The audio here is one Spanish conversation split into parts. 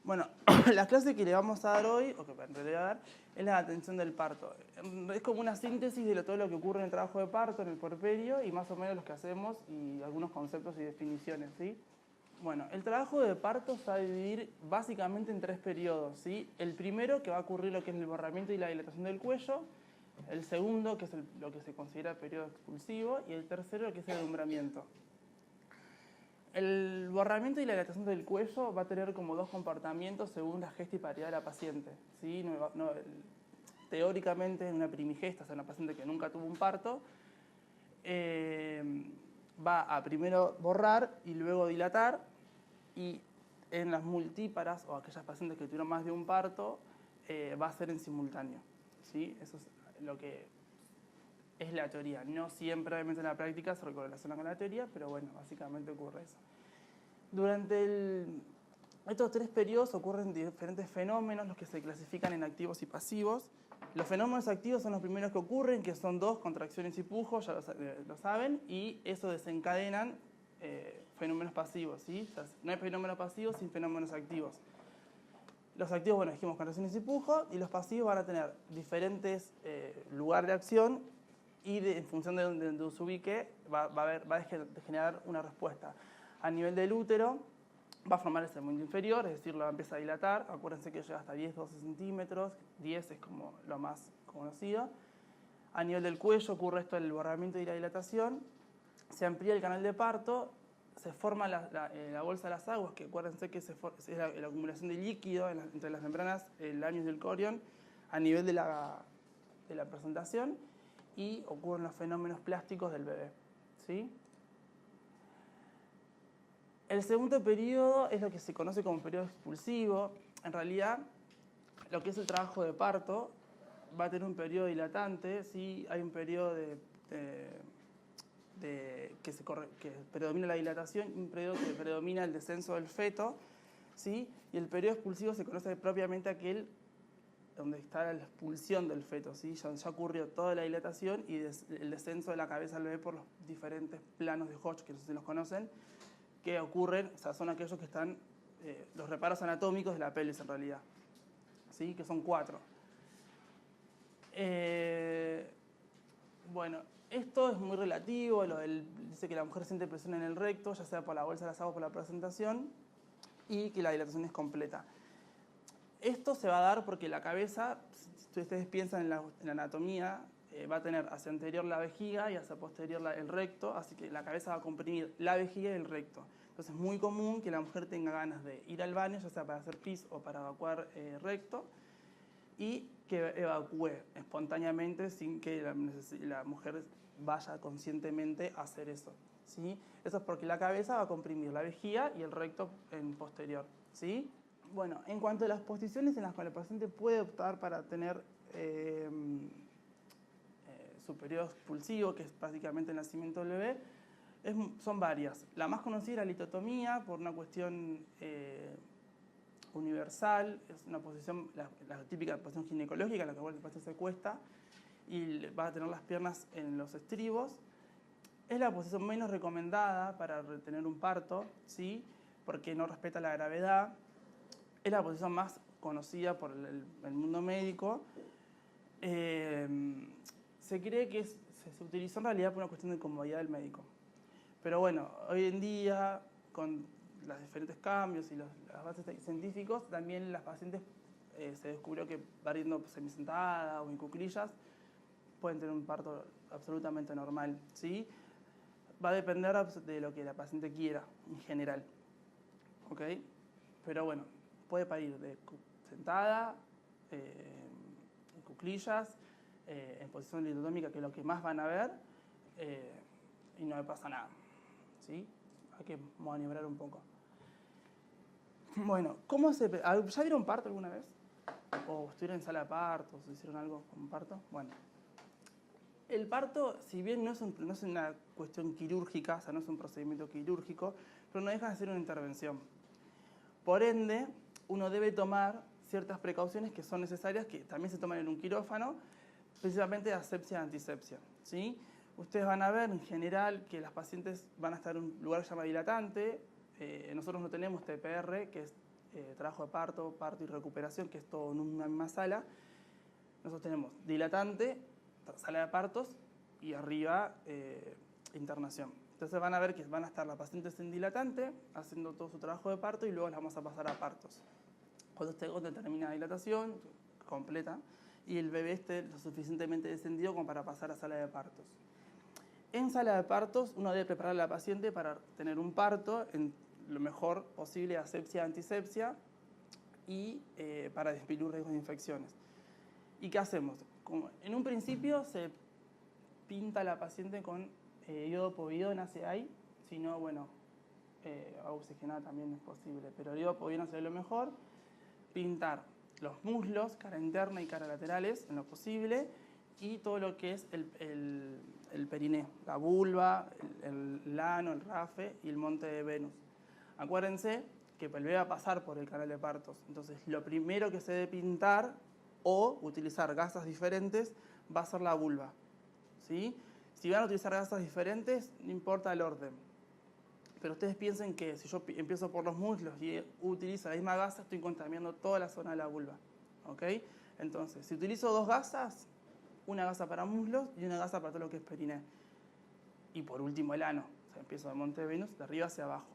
Bueno, la clase que le vamos a dar hoy, o que en realidad voy a dar, es la atención del parto. Es como una síntesis de todo lo que ocurre en el trabajo de parto, en el puerperio, y más o menos lo que hacemos y algunos conceptos y definiciones, ¿sí? Bueno, el trabajo de parto se va a dividir básicamente en 3 periodos, ¿sí? El primero, que va a ocurrir lo que es el borramiento y la dilatación del cuello. El segundo, que es lo que se considera periodo expulsivo. Y el tercero, que es el alumbramiento. El borramiento y la dilatación del cuello va a tener como 2 comportamientos según la gesta y paridad de la paciente, ¿sí? Teóricamente, en una primigesta, o sea, una paciente que nunca tuvo un parto, va a primero borrar y luego dilatar, y en las multíparas o aquellas pacientes que tuvieron más de un parto, va a ser en simultáneo, ¿sí? Eso es lo que es la teoría. No siempre, obviamente, en la práctica se correlaciona con la teoría, pero bueno, básicamente ocurre eso. Durante estos 3 periodos ocurren diferentes fenómenos, los que se clasifican en activos y pasivos. Los fenómenos activos son los primeros que ocurren, que son 2, contracciones y pujos, ya lo saben, y eso desencadenan fenómenos pasivos, ¿sí? O sea, no hay fenómenos pasivos sin fenómenos activos. Los activos, bueno, dijimos contracciones y pujos, y los pasivos van a tener diferentes lugares de acción, y en función de donde se ubique, va a generar una respuesta. A nivel del útero, va a formar el segmento inferior, es decir, lo va a empezar a dilatar. Acuérdense que llega hasta 10-12 centímetros, 10 es como lo más conocido. A nivel del cuello ocurre esto del borramiento y la dilatación. Se amplía el canal de parto, se forma la bolsa de las aguas, que acuérdense que es la acumulación de líquido entre las membranas, el anius y el corión, a nivel de la presentación, y ocurren los fenómenos plásticos del bebé, ¿sí? El segundo periodo es lo que se conoce como periodo expulsivo. En realidad, lo que es el trabajo de parto va a tener un periodo dilatante, ¿sí? Hay un periodo que predomina la dilatación y un periodo que predomina el descenso del feto, ¿sí? Y el periodo expulsivo se conoce propiamente aquel donde está la expulsión del feto, ¿sí? Ya ocurrió toda la dilatación y el descenso de la cabeza del bebé por los diferentes planos de Hodge, que no sé si los conocen, que ocurren, o sea, son aquellos que están, los reparos anatómicos de la pelvis en realidad, ¿sí? Que son 4. Bueno, esto es muy relativo, dice que la mujer siente presión en el recto, ya sea por la bolsa de las aguas o por la presentación, y que la dilatación es completa. Esto se va a dar porque la cabeza, si ustedes piensan en la anatomía, va a tener hacia anterior la vejiga y hacia posterior el recto, así que la cabeza va a comprimir la vejiga y el recto. Entonces es muy común que la mujer tenga ganas de ir al baño, ya sea para hacer pis o para evacuar recto, y que evacúe espontáneamente sin que la mujer vaya conscientemente a hacer eso, ¿sí? Eso es porque la cabeza va a comprimir la vejiga y el recto en posterior, ¿sí? Bueno, en cuanto a las posiciones en las que el paciente puede optar para tener su periodo expulsivo, que es básicamente el nacimiento del bebé, son varias. La más conocida es la litotomía, por una cuestión universal. Es una posición, la típica posición ginecológica, en la que el paciente se cuesta y va a tener las piernas en los estribos. Es la posición menos recomendada para retener un parto, ¿sí? Porque no respeta la gravedad. Es la posición más conocida por el mundo médico. Se cree que se utilizó en realidad por una cuestión de comodidad del médico. Pero bueno, hoy en día, con los diferentes cambios y los avances científicos, también las pacientes se descubrió que pariendo semisentada o en cuclillas pueden tener un parto absolutamente normal, ¿sí? Va a depender de lo que la paciente quiera, en general, ¿ok? Pero bueno, puede parir sentada, en cuclillas, en posición litotómica, que es lo que más van a ver, y no le pasa nada, ¿sí? Hay que maniobrar un poco. Bueno, ¿ya vieron parto alguna vez? ¿O estuvieron en sala de parto? ¿O hicieron algo con parto? Bueno, el parto, si bien no es una cuestión quirúrgica, o sea, no es un procedimiento quirúrgico, pero no deja de ser una intervención. Por ende, uno debe tomar ciertas precauciones que son necesarias, que también se toman en un quirófano, principalmente asepsia y antisepsia, ¿sí? Ustedes van a ver en general que las pacientes van a estar en un lugar que se llama dilatante. Nosotros no tenemos TPR, que es trabajo de parto, parto y recuperación, que es todo en una misma sala. Nosotros tenemos dilatante, sala de partos y arriba internación. Entonces van a ver que van a estar las pacientes en dilatante haciendo todo su trabajo de parto y luego las vamos a pasar a partos. Cuando termina la dilatación completa y el bebé esté lo suficientemente descendido como para pasar a sala de partos. En sala de partos uno debe preparar a la paciente para tener un parto en lo mejor posible, asepsia, antisepsia y para disminuir riesgos de infecciones. ¿Y qué hacemos? Como en un principio se pinta a la paciente con iodo povidona si hay, si no, bueno, agua oxigenada también es posible, pero el iodo povidona sería lo mejor. Pintar los muslos, cara interna y cara laterales en lo posible, y todo lo que es el periné, la vulva, el ano, el rafe y el monte de Venus. Acuérdense que el bebé va a pasar por el canal de partos, entonces lo primero que se debe pintar o utilizar gasas diferentes va a ser la vulva, ¿sí? Si van a utilizar gasas diferentes, no importa el orden. Pero ustedes piensen que si yo empiezo por los muslos y utilizo la misma gasa, estoy contaminando toda la zona de la vulva, ¿ok? Entonces, si utilizo dos gasas, una gasa para muslos y una gasa para todo lo que es periné. Y por último el ano, o sea, empiezo de monte de Venus, de arriba hacia abajo.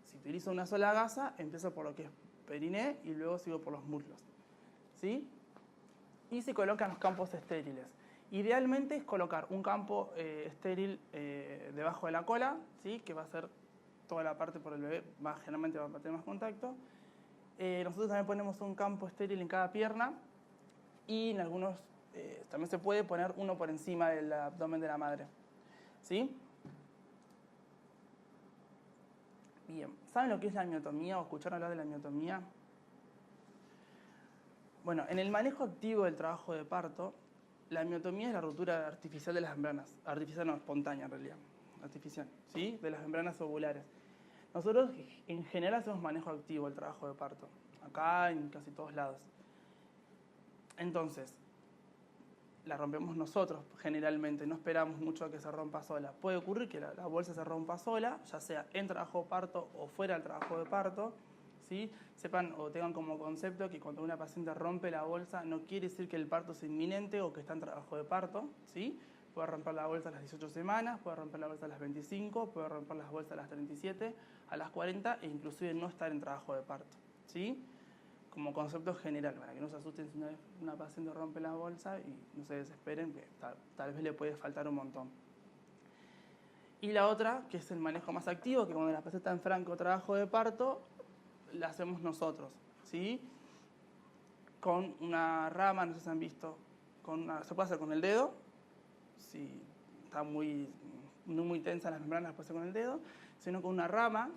Si utilizo una sola gasa, empiezo por lo que es periné y luego sigo por los muslos, ¿sí? Y se colocan los campos estériles. Idealmente es colocar un campo estéril debajo de la cola, ¿sí? Que va a ser toda la parte por el bebé, generalmente va a tener más contacto. Nosotros también ponemos un campo estéril en cada pierna y en algunos también se puede poner uno por encima del abdomen de la madre, ¿sí? Bien, ¿saben lo que es la amiotomía o escucharon hablar de la amiotomía? Bueno, en el manejo activo del trabajo de parto, la amiotomía es la ruptura artificial de las membranas. Artificial no, espontánea en realidad. Artificial, ¿sí? De las membranas ovulares. Nosotros en general hacemos manejo activo del trabajo de parto. Acá, en casi todos lados. Entonces, la rompemos nosotros generalmente, no esperamos mucho a que se rompa sola. Puede ocurrir que la bolsa se rompa sola, ya sea en trabajo de parto o fuera del trabajo de parto. ¿Sí? Sepan o tengan como concepto que cuando una paciente rompe la bolsa no quiere decir que el parto es inminente o que está en trabajo de parto, ¿sí? Puede romper la bolsa a las 18 semanas, puede romper la bolsa a las 25, puede romper las bolsas a las 37, a las 40 e inclusive no estar en trabajo de parto, ¿sí? Como concepto general, para que no se asusten si una paciente rompe la bolsa y no se desesperen, que tal vez le puede faltar un montón. Y la otra, que es el manejo más activo, que cuando la paciente está en franco trabajo de parto, la hacemos nosotros, ¿sí? Con una rama, no sé si han visto, se puede hacer con el dedo, si está no muy tensa las membranas, puede ser con el dedo, sino con una rama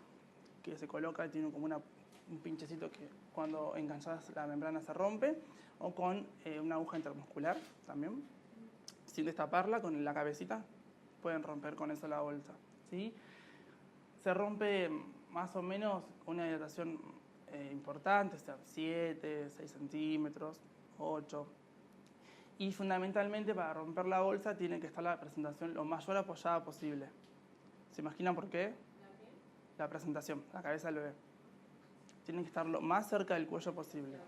que se coloca, tiene como un pinchecito que cuando enganchas la membrana se rompe, o con una aguja intermuscular también, sin destaparla, con la cabecita, pueden romper con eso la bolsa, ¿sí? Se rompe más o menos con una dilatación importante, o sea, 7, 6 centímetros, 8. Y fundamentalmente para romper la bolsa tiene que estar la presentación lo mayor apoyada posible. ¿Se imaginan por qué? La presentación, la cabeza del bebé. Tiene que estar lo más cerca del cuello posible.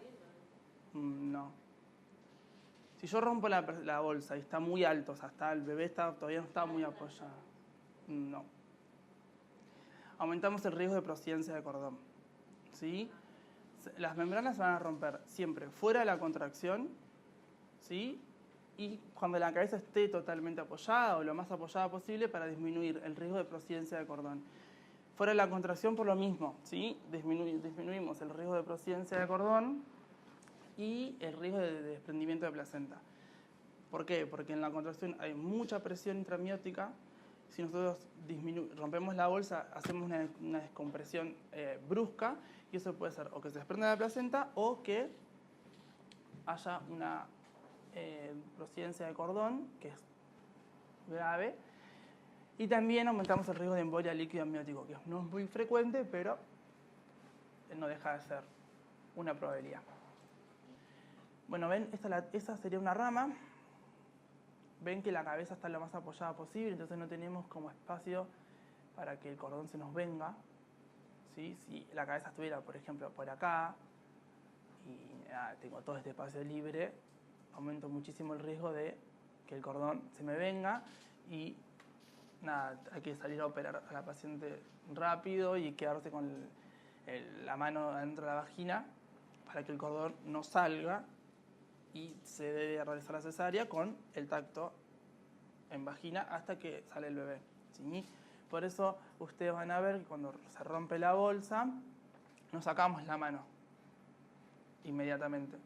No. Si yo rompo la bolsa y está muy alto, o sea, el bebé todavía no está muy apoyado, no. Aumentamos el riesgo de prosidencia de cordón, ¿sí? Las membranas se van a romper siempre fuera de la contracción, ¿sí? Y cuando la cabeza esté totalmente apoyada o lo más apoyada posible para disminuir el riesgo de prosidencia de cordón. Fuera de la contracción por lo mismo, ¿sí? Disminuimos el riesgo de prosidencia de cordón y el riesgo de desprendimiento de placenta. ¿Por qué? Porque en la contracción hay mucha presión intramiótica. Si nosotros rompemos la bolsa, hacemos una descompresión brusca y eso puede ser o que se desprenda la placenta o que haya una prosidencia de cordón, que es grave. Y también aumentamos el riesgo de embolia líquido amniótico, que no es muy frecuente, pero no deja de ser una probabilidad. Bueno, ven, esta sería una rama. Ven que la cabeza está lo más apoyada posible, entonces no tenemos como espacio para que el cordón se nos venga, ¿sí? Si la cabeza estuviera, por ejemplo, por acá y tengo todo este espacio libre, aumento muchísimo el riesgo de que el cordón se me venga y nada, hay que salir a operar a la paciente rápido y quedarse con la mano adentro de la vagina para que el cordón no salga, y se debe realizar la cesárea con el tacto en vagina hasta que sale el bebé, ¿sí? Por eso ustedes van a ver que cuando se rompe la bolsa, nos sacamos la mano inmediatamente.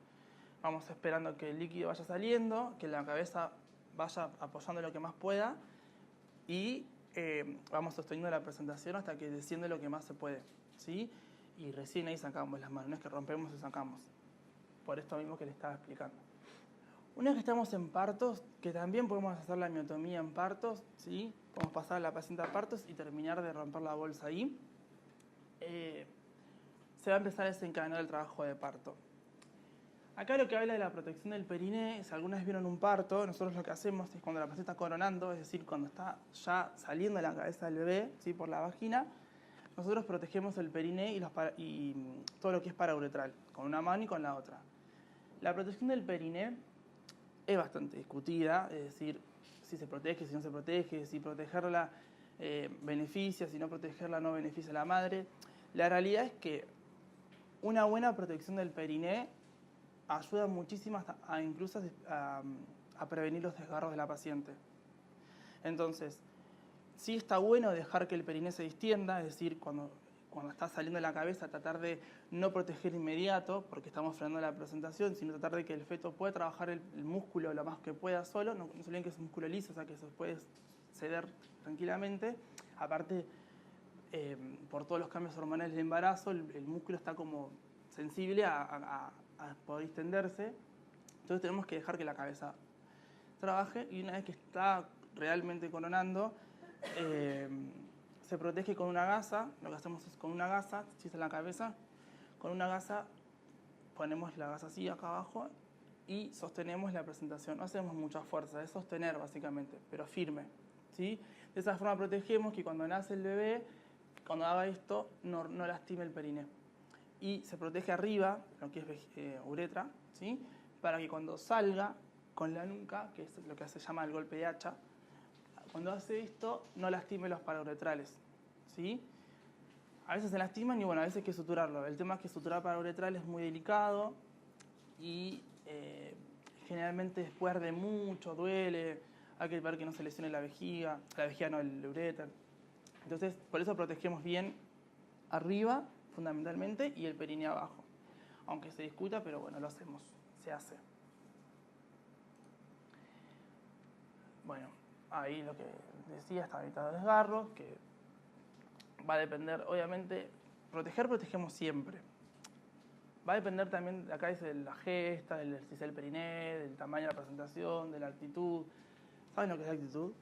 Vamos esperando que el líquido vaya saliendo, que la cabeza vaya apoyando lo que más pueda y vamos sosteniendo la presentación hasta que desciende lo que más se puede, ¿sí? Y recién ahí sacamos las manos, no es que rompemos y sacamos. Por esto mismo que les estaba explicando. Una vez que estamos en partos, que también podemos hacer la miotomía en partos, ¿sí? Podemos pasar a la paciente a partos y terminar de romper la bolsa ahí. Se va a empezar a desencadenar el trabajo de parto. Acá lo que habla de la protección del periné, si alguna vez vieron un parto, nosotros lo que hacemos es cuando la paciente está coronando, es decir, cuando está ya saliendo de la cabeza del bebé, ¿sí? Por la vagina, nosotros protegemos el periné y todo lo que es parauretral, con una mano y con la otra. La protección del periné es bastante discutida, es decir, si se protege, si no se protege, si protegerla beneficia, si no protegerla no beneficia a la madre. La realidad es que una buena protección del periné ayuda muchísimo incluso a prevenir los desgarros de la paciente. Entonces, sí está bueno dejar que el periné se distienda, es decir, cuando está saliendo de la cabeza, tratar de no proteger inmediato, porque estamos frenando la presentación, sino tratar de que el feto pueda trabajar el músculo lo más que pueda solo, no se olviden que es un músculo liso, o sea que se puede ceder tranquilamente. Aparte, por todos los cambios hormonales del embarazo, el músculo está como sensible a poder distenderse, entonces tenemos que dejar que la cabeza trabaje y una vez que está realmente coronando, se protege con una gasa. Lo que hacemos es con una gasa, si es en la cabeza, con una gasa ponemos la gasa así acá abajo y sostenemos la presentación. No hacemos mucha fuerza, es sostener básicamente, pero firme, ¿sí? De esa forma protegemos que cuando nace el bebé, cuando haga esto, no lastime el periné. Y se protege arriba, lo que es uretra, ¿sí? Para que cuando salga con la nuca, que es lo que se llama el golpe de hacha, cuando hace esto, no lastime los parauretrales, ¿sí? A veces se lastiman y bueno, a veces hay que suturarlo. El tema es que suturar parauretral es muy delicado y generalmente después arde mucho, duele, hay que ver que no se lesione la vejiga no, el uréter. Entonces, por eso protegemos bien arriba, fundamentalmente, y el periné abajo. Aunque se discuta, pero bueno, lo hacemos, se hace. Bueno, ahí lo que decía, está evitado desgarros, que va a depender, obviamente, protegemos siempre. Va a depender también, acá dice, de la gesta, del ejercicio del periné, del tamaño de la presentación, de la actitud. ¿Saben lo que es la actitud?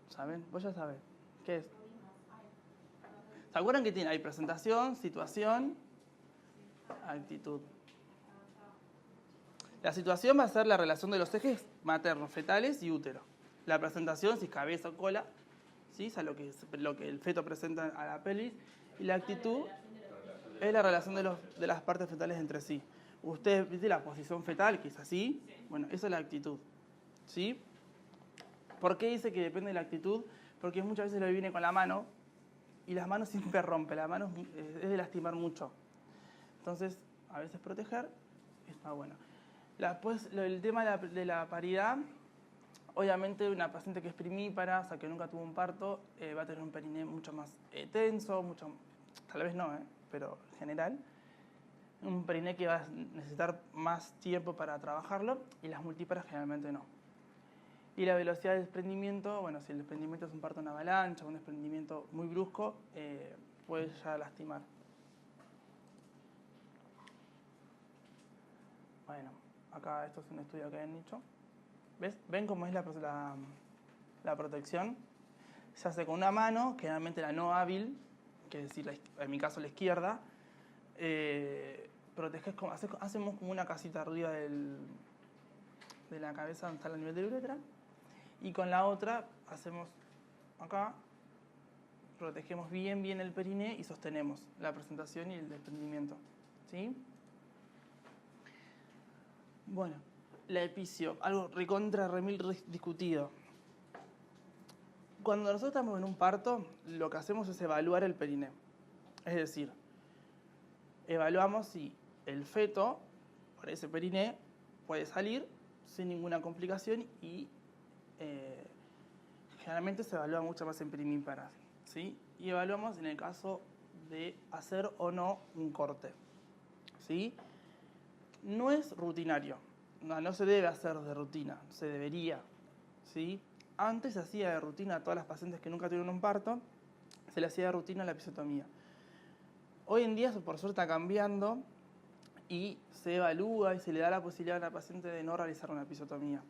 ¿Saben? Vos ya sabés. ¿Qué es? ¿Se acuerdan que hay presentación, situación, actitud? La situación va a ser la relación de los ejes maternos, fetales y útero. La presentación, si es cabeza o cola, ¿sí? Es lo que el feto presenta a la pelvis. Y la actitud es la relación de las partes fetales entre sí. Ustedes viste la posición fetal, que es así. Bueno, esa es la actitud, ¿sí? ¿Por qué dice que depende de la actitud? Porque muchas veces lo viene con la mano y las manos siempre rompe. La mano es de lastimar mucho. Entonces, a veces proteger está bueno. Pues, el tema de la paridad, obviamente una paciente que es primípara, o sea que nunca tuvo un parto, va a tener un periné mucho más tenso, tal vez no, pero en general. Un periné que va a necesitar más tiempo para trabajarlo y las multíparas generalmente no. Y la velocidad de desprendimiento, bueno, si el desprendimiento es un parto en avalancha, un desprendimiento muy brusco, puede ya lastimar. Bueno, acá esto es un estudio que han hecho. ¿Ven cómo es la protección? Se hace con una mano, generalmente la no hábil, que es decir, en mi caso la izquierda. Hacemos como una casita arriba de la cabeza donde está el nivel de la uretra. Y con la otra hacemos acá, protegemos bien el periné y sostenemos la presentación y el desprendimiento, ¿sí? Bueno, la episio, algo recontra remil discutido. Cuando nosotros estamos en un parto, lo que hacemos es evaluar el periné. Es decir, evaluamos si el feto, por ese periné, puede salir sin ninguna complicación y generalmente se evalúa mucho más en primíparas, ¿sí? Y evaluamos en el caso de hacer o no un corte, ¿sí? No es rutinario, no se debe hacer de rutina, se debería, ¿sí? Antes se hacía de rutina a todas las pacientes que nunca tuvieron un parto, se le hacía de rutina la episiotomía. Hoy en día, por suerte, está cambiando y se evalúa y se le da la posibilidad a la paciente de no realizar una episiotomía.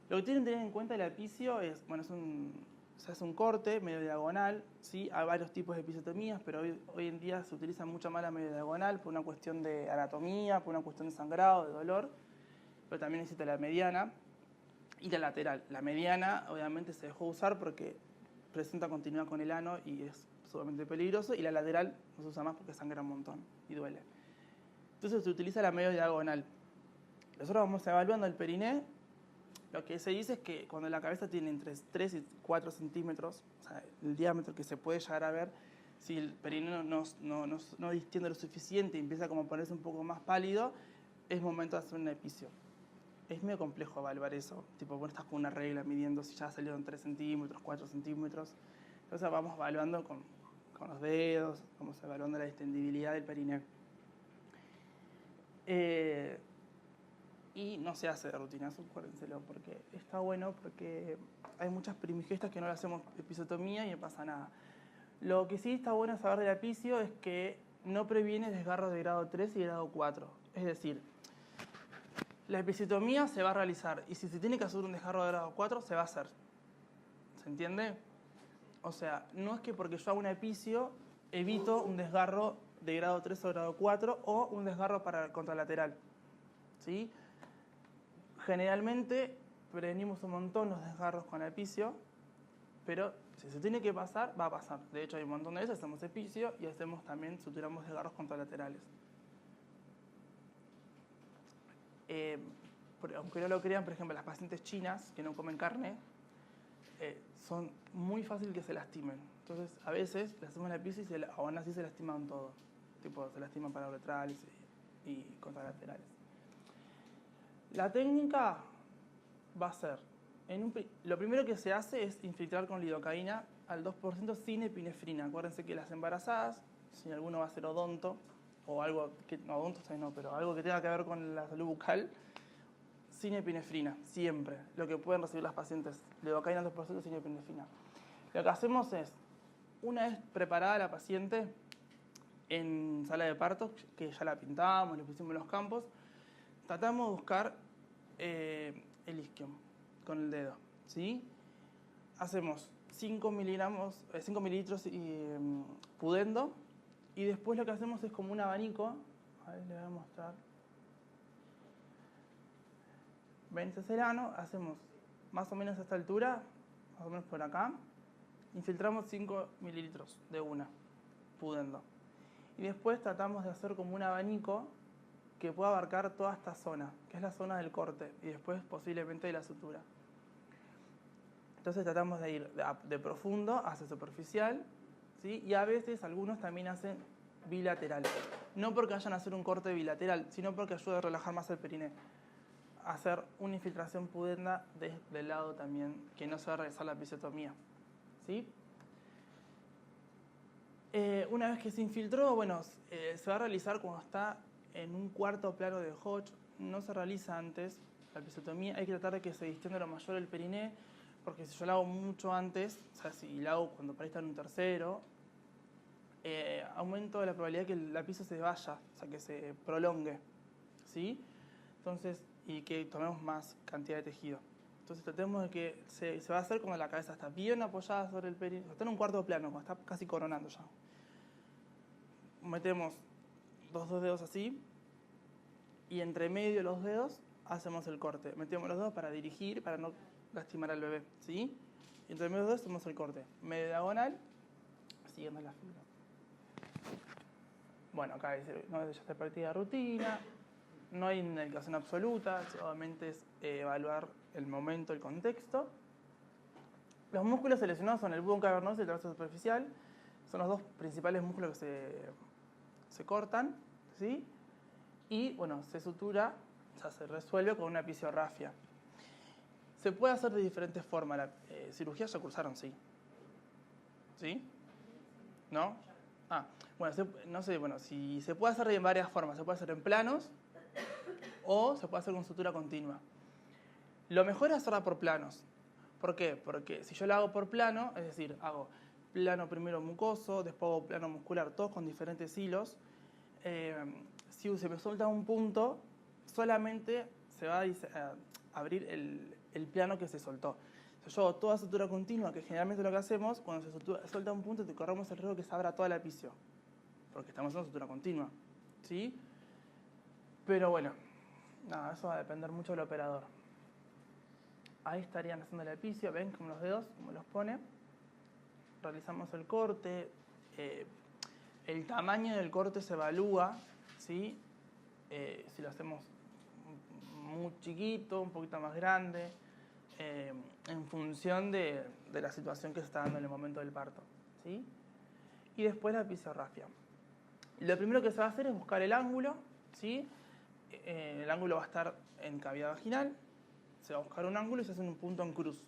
Lo que tienen que tener en cuenta el episio es, bueno, se hace un corte medio diagonal, ¿sí? Hay varios tipos de episiotomías, pero hoy en día se utiliza mucho más la medio diagonal por una cuestión de anatomía, por una cuestión de sangrado, de dolor, pero también existe la mediana y la lateral. La mediana obviamente se dejó usar porque presenta continuidad con el ano y es sumamente peligroso, y la lateral no se usa más porque sangra un montón y duele. Entonces se utiliza la medio diagonal. Nosotros vamos evaluando el periné. Lo que se dice es que cuando la cabeza tiene entre 3 y 4 centímetros, o sea, el diámetro que se puede llegar a ver, si el periné no distiende lo suficiente y empieza como a ponerse un poco más pálido, es momento de hacer una episio. Es medio complejo evaluar eso, tipo, vos estás con una regla midiendo si ya salieron 3 centímetros, 4 centímetros. Entonces vamos evaluando con los dedos, vamos evaluando la distendibilidad del periné. Y no se hace de rutina, eso acuérdenselo, porque está bueno, porque hay muchas primigestas que no le hacemos episiotomía y no pasa nada. Lo que sí está bueno saber del episio es que no previene desgarros de grado 3 y grado 4. Es decir, la episiotomía se va a realizar y si se tiene que hacer un desgarro de grado 4, se va a hacer. ¿Se entiende? O sea, no es que porque yo hago una episio evito un desgarro de grado 3 o grado 4 o un desgarro para el contralateral, ¿sí? Generalmente prevenimos un montón los desgarros con la episio, pero si se tiene que pasar, va a pasar. De hecho, hay un montón de veces hacemos episio y hacemos también, suturamos desgarros contralaterales. Aunque no lo crean, por ejemplo, las pacientes chinas que no comen carne, son muy fáciles que se lastimen. Entonces, a veces le hacemos la episio y aún así se lastiman todo. Tipo, se lastiman parauretrales y contralaterales. La técnica va a ser, lo primero que se hace es infiltrar con lidocaína al 2% sin epinefrina. Acuérdense que las embarazadas, si alguno va a ser odonto, o algo que, no, odonto no, pero algo que tenga que ver con la salud bucal, sin epinefrina, siempre. Lo que pueden recibir las pacientes, lidocaína al 2% sin epinefrina. Lo que hacemos es, una vez preparada la paciente en sala de parto, que ya la pintamos, le pusimos los campos, tratamos de buscar el isquion con el dedo, ¿sí? Hacemos 5 mililitros pudendo y después lo que hacemos es como un abanico. A ver, le voy a mostrar. Ven, este es el ano, hacemos más o menos a esta altura, más o menos por acá. Infiltramos 5 mililitros de una, pudendo. Y después tratamos de hacer como un abanico que pueda abarcar toda esta zona, que es la zona del corte, y después posiblemente de la sutura. Entonces tratamos de ir de profundo hacia superficial, ¿sí? Y a veces algunos también hacen bilateral. No porque vayan a hacer un corte bilateral, sino porque ayuda a relajar más el periné. Hacer una infiltración pudenda desde el lado también, que no se va a realizar la episiotomía, ¿sí? Una vez que se infiltró, bueno, se va a realizar cuando está en un cuarto plano de Hodge. No se realiza antes la episiotomía. Hay que tratar de que se distienda lo mayor el periné, porque si yo la hago mucho antes, o sea, si la hago cuando para ahí está en un tercero, aumento la probabilidad de que la episio se vaya, o sea, que se prolongue, ¿sí? Entonces, y que tomemos más cantidad de tejido. Entonces tratemos de que se va a hacer cuando la cabeza está bien apoyada sobre el periné, está en un cuarto plano, cuando está casi coronando ya. Metemos los dos dedos así y entre medio de los dedos hacemos el corte. Metemos los dedos para dirigir, para no lastimar al bebé, ¿sí? Y entre medio de dos hacemos el corte. Medio diagonal, siguiendo la fibra. Bueno, acá dice, no es ya práctica de rutina, no hay indicación absoluta, solamente es evaluar el momento, el contexto. Los músculos seleccionados son el bulbo cavernoso y el trazo superficial. Son los dos principales músculos que se cortan, ¿sí? Y, bueno, se sutura, o sea, se resuelve con una episiorrafia. Se puede hacer de diferentes formas. La cirugía ya cursaron, sí. ¿Sí? ¿No? Ah, bueno, no sé, bueno, si se puede hacer de varias formas. Se puede hacer en planos o se puede hacer con sutura continua. Lo mejor es hacerla por planos. ¿Por qué? Porque si yo la hago por plano, es decir, hago plano primero mucoso, después hago plano muscular, todos con diferentes hilos, si se me suelta un punto, solamente se va a abrir el plano que se soltó. Si yo hago toda sutura continua, que generalmente lo que hacemos, cuando se suelta un punto, te corremos el riesgo que se abra toda la episio, porque estamos haciendo sutura continua, ¿sí? Pero bueno, nada, eso va a depender mucho del operador. Ahí estarían haciendo la episio, ven como los dedos, como los pone. Realizamos el corte. El tamaño del corte se evalúa, ¿sí? Si lo hacemos muy chiquito, un poquito más grande, en función de la situación que se está dando en el momento del parto, ¿sí? Y después la episorrafia. Lo primero que se va a hacer es buscar el ángulo, ¿sí? El ángulo va a estar en cavidad vaginal. Se va a buscar un ángulo y se hace un punto en cruz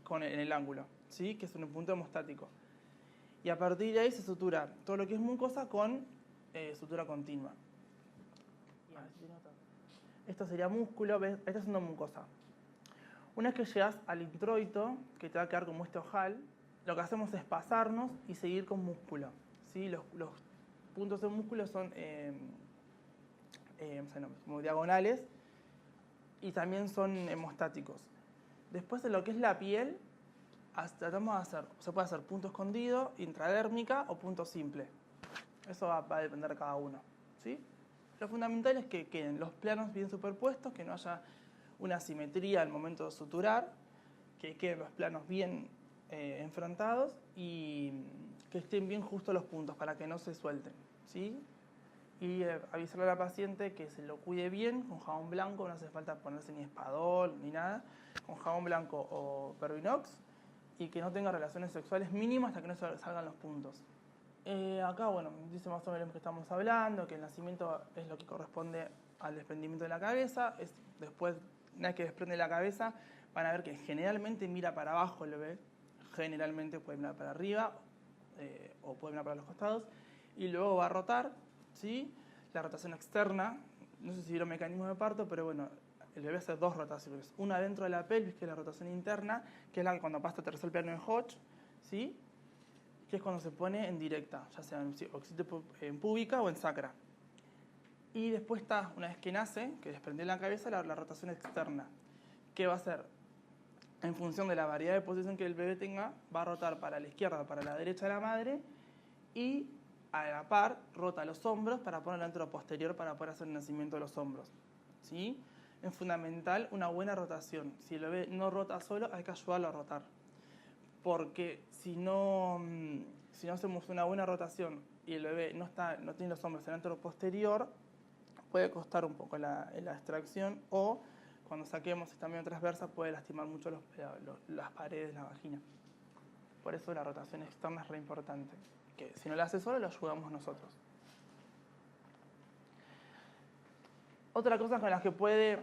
en el ángulo, ¿sí? Que es un punto hemostático. Y a partir de ahí se sutura todo lo que es mucosa con sutura continua. Esto sería músculo, ¿ves? Esta es una mucosa. Una vez que llegas al introito, que te va a quedar como este ojal, lo que hacemos es pasarnos y seguir con músculo, ¿sí? Los puntos de músculo son como diagonales y también son hemostáticos. Después de lo que es la piel, tratamos de hacer, se puede hacer punto escondido, intradérmica o punto simple. Eso va a depender de cada uno, ¿sí? Lo fundamental es que queden los planos bien superpuestos, que no haya una simetría al momento de suturar, que queden los planos bien enfrentados y que estén bien justos los puntos para que no se suelten, ¿sí? Y avisarle a la paciente que se lo cuide bien con jabón blanco, no hace falta ponerse ni espadol ni nada, con jabón blanco o Pervinox, y que no tenga relaciones sexuales mínimas hasta que no salgan los puntos. Acá, bueno, dice más o menos lo que estamos hablando, que el nacimiento es lo que corresponde al desprendimiento de la cabeza. Después, una vez que desprende la cabeza, van a ver que generalmente mira para abajo el bebé, generalmente puede mirar para arriba o puede mirar para los costados, y luego va a rotar, ¿sí? La rotación externa, no sé si vieron mecanismo de parto, pero bueno, el bebé hace dos rotaciones. Una dentro de la pelvis, que es la rotación interna, que es la que cuando pasa tercer plano en Hodge, ¿sí? Que es cuando se pone en directa, ya sea en púbica o en sacra. Y después está, una vez que nace, que desprende la cabeza, la rotación externa, que va a ser, en función de la variedad de posición que el bebé tenga, va a rotar para la izquierda o para la derecha de la madre, y a la par rota los hombros para poner el anteroposterior para poder hacer el nacimiento de los hombros, ¿sí? Es fundamental una buena rotación. Si el bebé no rota solo, hay que ayudarlo a rotar. Porque si no hacemos una buena rotación y el bebé no tiene los hombros en el anteroposterior, puede costar un poco la extracción, o cuando saquemos esta medio transversa puede lastimar mucho las paredes de la vagina. Por eso la rotación externa es re importante. Que si no la hace solo, lo ayudamos nosotros. Otra cosa con las que puede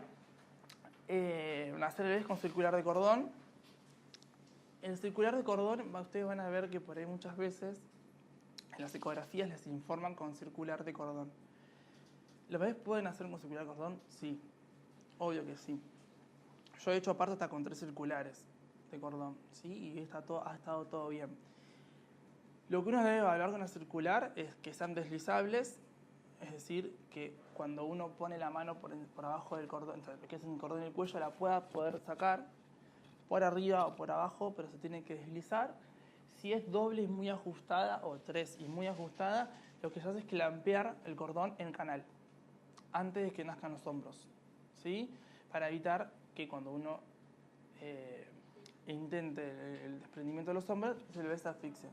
nacer el bebé es con circular de cordón. El circular de cordón, ustedes van a ver que por ahí muchas veces en las ecografías les informan con circular de cordón. ¿Los bebés pueden hacer con circular de cordón? Sí, obvio que sí. Yo he hecho aparte hasta con 3 circulares de cordón, ¿sí? Y ha estado todo bien. Lo que uno debe evaluar con la circular es que sean deslizables, es decir, que cuando uno pone la mano por abajo del cordón, que es el cordón del cuello, la pueda poder sacar por arriba o por abajo, pero se tiene que deslizar. Si es doble y muy ajustada, o 3 y muy ajustada, lo que se hace es clampear el cordón en canal antes de que nazcan los hombros, ¿sí? Para evitar que cuando uno e intente el desprendimiento de los hombros, el bebé se asfixia.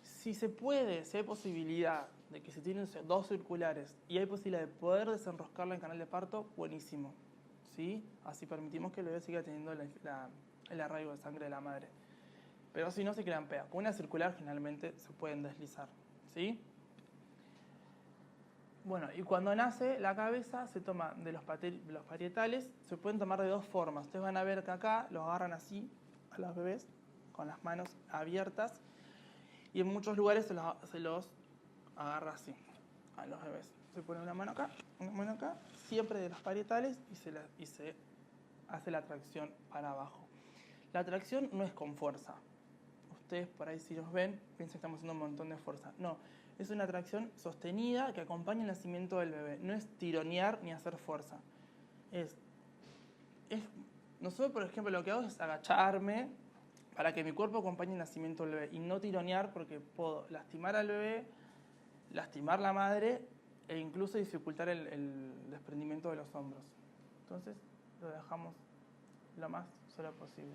Si se puede, si hay posibilidad de que se tienen dos circulares y hay posibilidad de poder desenroscarla en canal de parto, buenísimo. ¿Sí? Así permitimos que el bebé siga teniendo el arraigo de sangre de la madre. Pero si no, se quedan pegados. Con una circular generalmente se pueden deslizar. ¿Sí? Bueno, y cuando nace la cabeza se toma de los parietales, se pueden tomar de dos formas. Ustedes van a ver que acá los agarran así a los bebés, con las manos abiertas, y en muchos lugares se los agarra así a los bebés. Se pone una mano acá, siempre de los parietales y se hace la tracción para abajo. La tracción no es con fuerza. Ustedes por ahí si los ven, piensan que estamos haciendo un montón de fuerza. No, es una tracción sostenida que acompaña el nacimiento del bebé. No es tironear ni hacer fuerza. Nosotros, por ejemplo, lo que hago es agacharme para que mi cuerpo acompañe el nacimiento del bebé y no tironear porque puedo lastimar al bebé, lastimar la madre e incluso dificultar el desprendimiento de los hombros. Entonces lo dejamos lo más solo posible.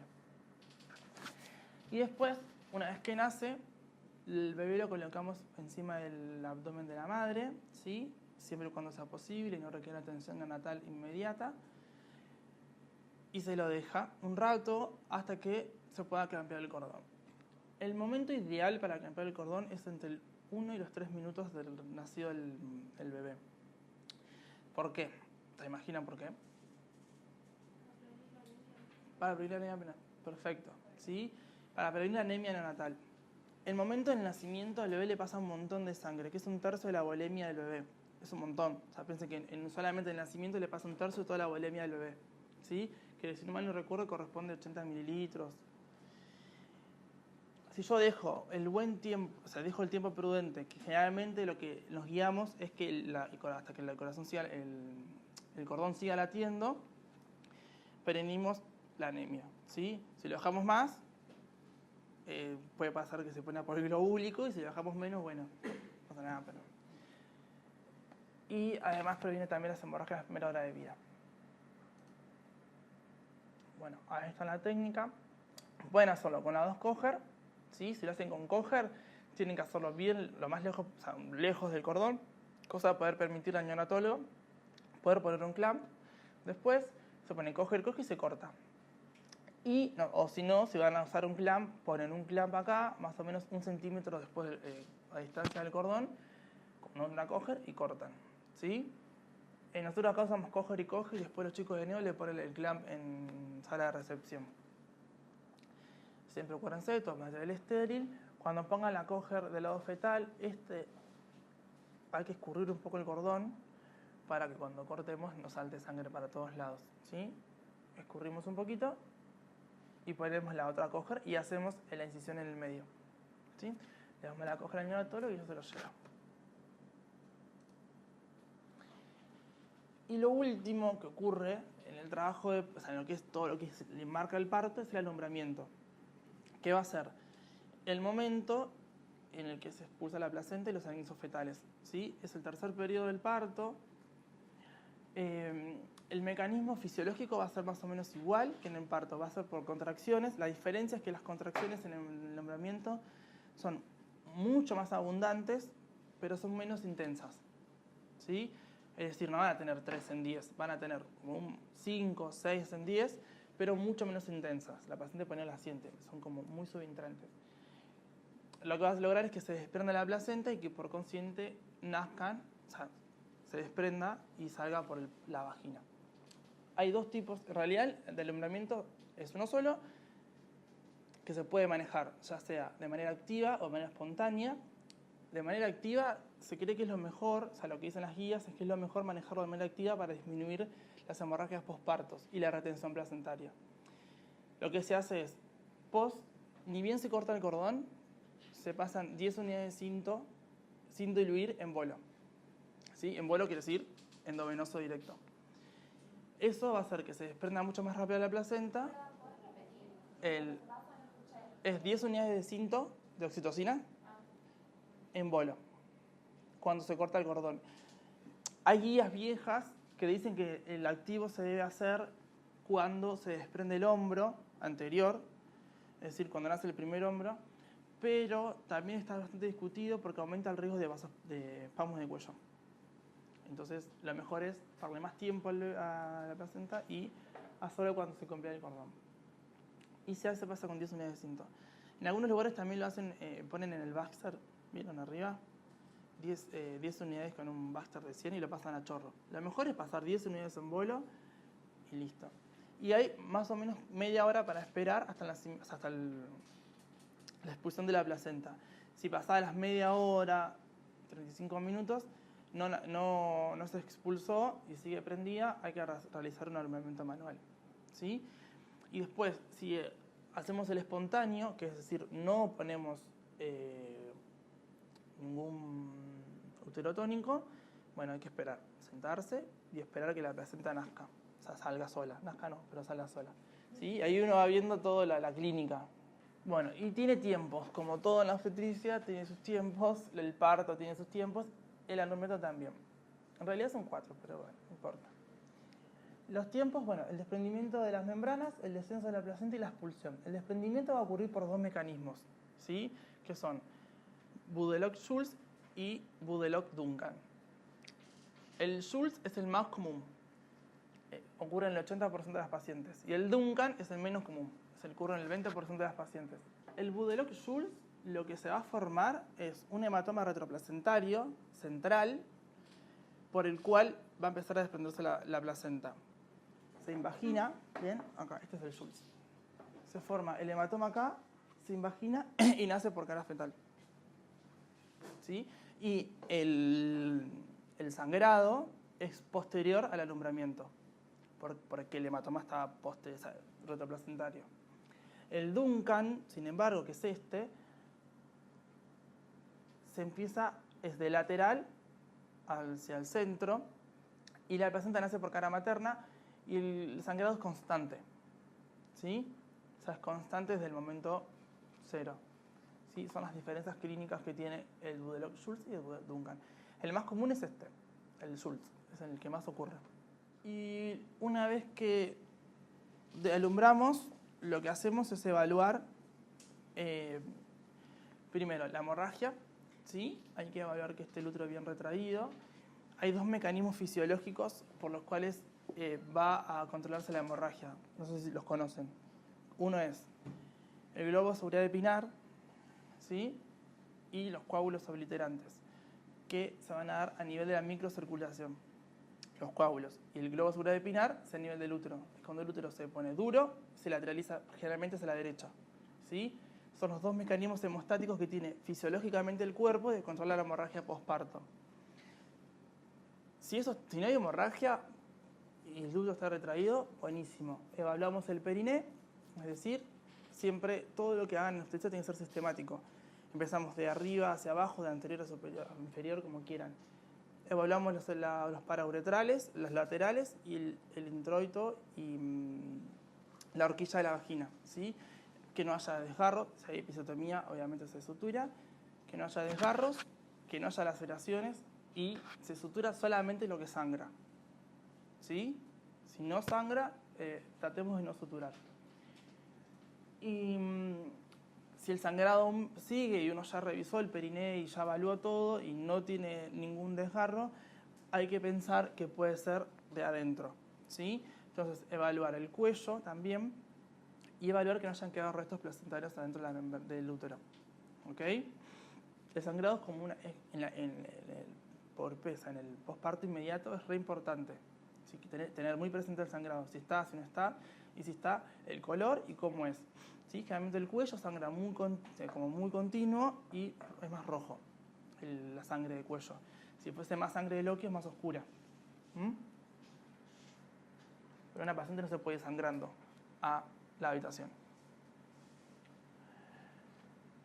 Y después, una vez que nace, el bebé lo colocamos encima del abdomen de la madre, ¿sí? Siempre y cuando sea posible y no requiera atención neonatal inmediata. Y se lo deja un rato hasta que se pueda clampear el cordón. El momento ideal para clampear el cordón es entre el 1 y los 3 minutos del nacido el bebé. ¿Por qué? ¿Se imaginan por qué? Para prevenir la anemia. Perfecto. ¿Sí? Para prevenir la anemia neonatal. El momento del nacimiento al bebé le pasa un montón de sangre, que es 1/3 de la volemia del bebé. Es un montón. O sea, piensen que solamente el nacimiento le pasa 1/3 de toda la volemia del bebé. ¿Sí? Que si no mal no recuerdo corresponde a 80 mililitros. Si yo dejo el buen tiempo, o sea, dejo el tiempo prudente, que generalmente lo que nos guiamos es que hasta que el cordón siga latiendo, prevenimos la anemia. ¿Sí? Si lo dejamos más, puede pasar que se pone por el globúlico y si lo dejamos menos, bueno, no pasa nada. Y además previene también las hemorragias de primera hora de vida. Bueno, ahí está la técnica. Pueden hacerlo con la 2 Kocher, ¿sí? Si lo hacen con Kocher, tienen que hacerlo bien, lo más lejos, o sea, lejos del cordón, cosa de poder permitir al neonatólogo poder poner un clamp. Después se pone Kocher y se corta. O si no, si van a usar un clamp, ponen un clamp acá, más o menos 1 centímetro después a distancia del cordón, con una Kocher y cortan. ¿Sí? Nosotros acá usamos Kocher y después los chicos de neo le ponen el clamp en sala de recepción. Siempre acuérdense, todo material estéril. Cuando pongan la Kocher del lado fetal, hay que escurrir un poco el cordón para que cuando cortemos no salte sangre para todos lados. ¿Sí? Escurrimos un poquito y ponemos la otra Kocher y hacemos la incisión en el medio. ¿Sí? Le damos la Kocher al neonatólogo y yo se lo llevo. Y lo último que ocurre en el trabajo, en lo que es todo lo que le marca el parto, es el alumbramiento. ¿Qué va a ser? El momento en el que se expulsa la placenta y los anexos fetales. ¿Sí? Es el tercer periodo del parto. El mecanismo fisiológico va a ser más o menos igual que en el parto, va a ser por contracciones. La diferencia es que las contracciones en el alumbramiento son mucho más abundantes, pero son menos intensas. ¿Sí? Es decir, no van a tener 3 en 10, van a tener como 5, 6 en 10, pero mucho menos intensas. La paciente pone la siente, son como muy subintrantes. Lo que vas a lograr es que se desprenda la placenta y que por consiguiente nazcan, o sea, se desprenda y salga por la vagina. Hay 2 tipos, en realidad el alumbramiento es uno solo, que se puede manejar ya sea de manera activa o de manera espontánea. De manera activa se cree que es lo mejor, o sea, lo que dicen las guías es que es lo mejor manejarlo de manera activa para disminuir las hemorragias postpartos y la retención placentaria. Lo que se hace es, ni bien se corta el cordón, se pasan 10 unidades de cinto sin diluir en bolo. ¿Sí? En bolo quiere decir endovenoso directo. Eso va a hacer que se desprenda mucho más rápido la placenta. Es 10 unidades de cinto de oxitocina en bolo, cuando se corta el cordón. Hay guías viejas que dicen que el activo se debe hacer cuando se desprende el hombro anterior, es decir, cuando nace el primer hombro, pero también está bastante discutido porque aumenta el riesgo de espasmos de cuello. Entonces, lo mejor es darle más tiempo a la placenta y hacerlo cuando se complete el cordón. Y se pasa con 10 unidades de cinto. En algunos lugares también lo hacen, ponen en el Baxter, ¿vieron arriba? 10 unidades con un Baxter de 100 y lo pasan a chorro. Lo mejor es pasar 10 unidades en bolo y listo. Y hay más o menos media hora para esperar hasta la expulsión de la placenta. Si pasada las media hora, 35 minutos, no se expulsó y sigue prendida, hay que realizar un armamento manual, ¿sí? Y después, si hacemos el espontáneo, que es decir, no ponemos ningún útero tónico, bueno, hay que esperar, sentarse y esperar que la placenta nazca, o sea, salga sola, nazca no, pero salga sola, ¿sí? Ahí uno va viendo toda la clínica. Bueno, y tiene tiempos, como todo en la obstetricia, tiene sus tiempos, el parto tiene sus tiempos, el armamento también. En realidad son 4, pero bueno, no importa. Los tiempos, bueno, el desprendimiento de las membranas, el descenso de la placenta y la expulsión. El desprendimiento va a ocurrir por 2 mecanismos, ¿sí? Que son Budelock-Schultz y Budelock-Duncan. El Schultz es el más común, ocurre en el 80% de las pacientes, y el Duncan es el menos común, ocurre en el 20% de las pacientes. El Budelock-Schultz lo que se va a formar es un hematoma retroplacentario central por el cual va a empezar a desprenderse la placenta. Se invagina, bien, acá, este es el Schultz. Se forma el hematoma acá, se invagina y nace por cara fetal. ¿Sí? Y el sangrado es posterior al alumbramiento, porque el hematoma está retroplacentario. El Duncan, sin embargo, que es este, es de lateral hacia el centro y la placenta nace por cara materna y el sangrado es constante, ¿sí? O sea, es constante desde el momento 0. ¿Sí? Son las diferencias clínicas que tiene el Budelock-Schultz y el Duncan. El más común es este, el Schultz, es el que más ocurre. Y una vez que alumbramos, lo que hacemos es evaluar primero la hemorragia, ¿sí? Hay que evaluar que esté el útero bien retraído. Hay 2 mecanismos fisiológicos por los cuales va a controlarse la hemorragia. No sé si los conocen. Uno es el globo supraepinar, ¿sí? Y los coágulos obliterantes, que se van a dar a nivel de la microcirculación. Los coágulos. Y el globo supraepinar es a nivel del útero. Es cuando el útero se pone duro, se lateraliza generalmente hacia la derecha, ¿sí? Son los 2 mecanismos hemostáticos que tiene fisiológicamente el cuerpo de controlar la hemorragia postparto. Si no hay hemorragia y el útero está retraído, buenísimo. Evaluamos el periné, es decir, siempre todo lo que hagan en obstetricia tiene que ser sistemático. Empezamos de arriba hacia abajo, de anterior a superior, a inferior, como quieran. Evaluamos los parauretrales, los laterales y el introito y la horquilla de la vagina, ¿sí? Que no haya desgarro, si hay episiotomía, obviamente se sutura, que no haya desgarros, que no haya laceraciones y se sutura solamente lo que sangra, ¿sí? Si no sangra, tratemos de no suturar. Y si el sangrado sigue y uno ya revisó el periné y ya evaluó todo y no tiene ningún desgarro, hay que pensar que puede ser de adentro, ¿sí? Entonces, evaluar el cuello también y evaluar que no hayan quedado restos placentarios adentro del útero, ¿ok? El sangrado es como en el posparto inmediato es re importante. Así que tener muy presente el sangrado, si está, si no está, y si está, el color y cómo es. ¿Sí? Generalmente el cuello sangra como muy continuo y es más rojo la sangre del cuello. Si fuese más sangre de Loki es más oscura. Pero una paciente no se puede ir sangrando a la habitación.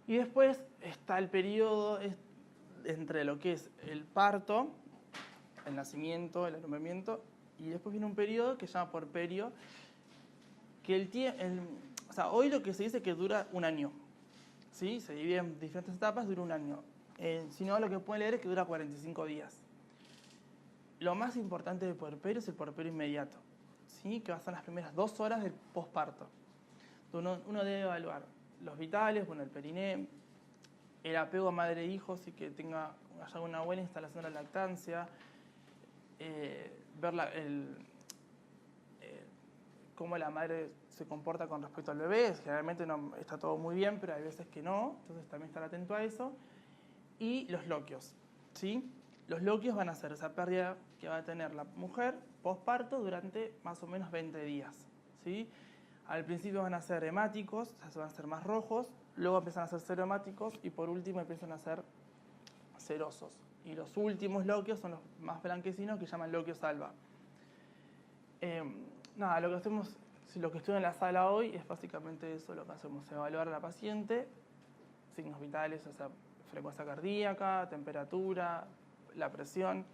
Y después está el periodo entre lo que es el parto, el nacimiento, el alumbramiento, y después viene un periodo que se llama puerperio, que o sea, hoy lo que se dice es que dura un año, ¿sí? Se divide en diferentes etapas, dura un año. Si no, lo que pueden leer es que dura 45 días. Lo más importante del puerperio es el puerperio inmediato, ¿sí? Que va a ser las primeras 2 horas del posparto. Uno debe evaluar los vitales, bueno, el periné, el apego a madre e hijos y que haya una buena instalación de la lactancia, ver cómo la madre se comporta con respecto al bebé. Generalmente no, está todo muy bien, pero hay veces que no, entonces también estar atento a eso. Y los loquios, ¿sí? Los loquios van a ser esa pérdida que va a tener la mujer posparto durante más o menos 20 días, ¿sí? Al principio van a ser hemáticos, o sea, van a ser más rojos, luego empiezan a ser serohemáticos y por último empiezan a ser serosos. Y los últimos loquios son los más blanquecinos que llaman loquios alba. Nada, lo que hacemos, lo que estoy en la sala hoy es básicamente eso, lo que hacemos, evaluar a la paciente, signos vitales, o sea, frecuencia cardíaca, temperatura, la presión,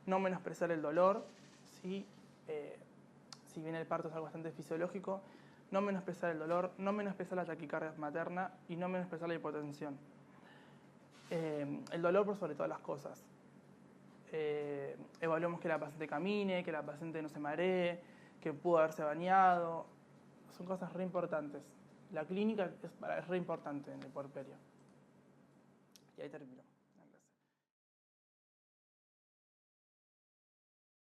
no menospreciar el dolor, ¿sí? Si bien el parto es algo bastante fisiológico, no menospreciar el dolor, no menospreciar la taquicardia materna y no menospreciar la hipotensión. El dolor por sobre todas las cosas. Evaluamos que la paciente camine, que la paciente no se maree, que pudo haberse bañado. Son cosas re importantes. La clínica es re importante en el puerperio. Y ahí termino.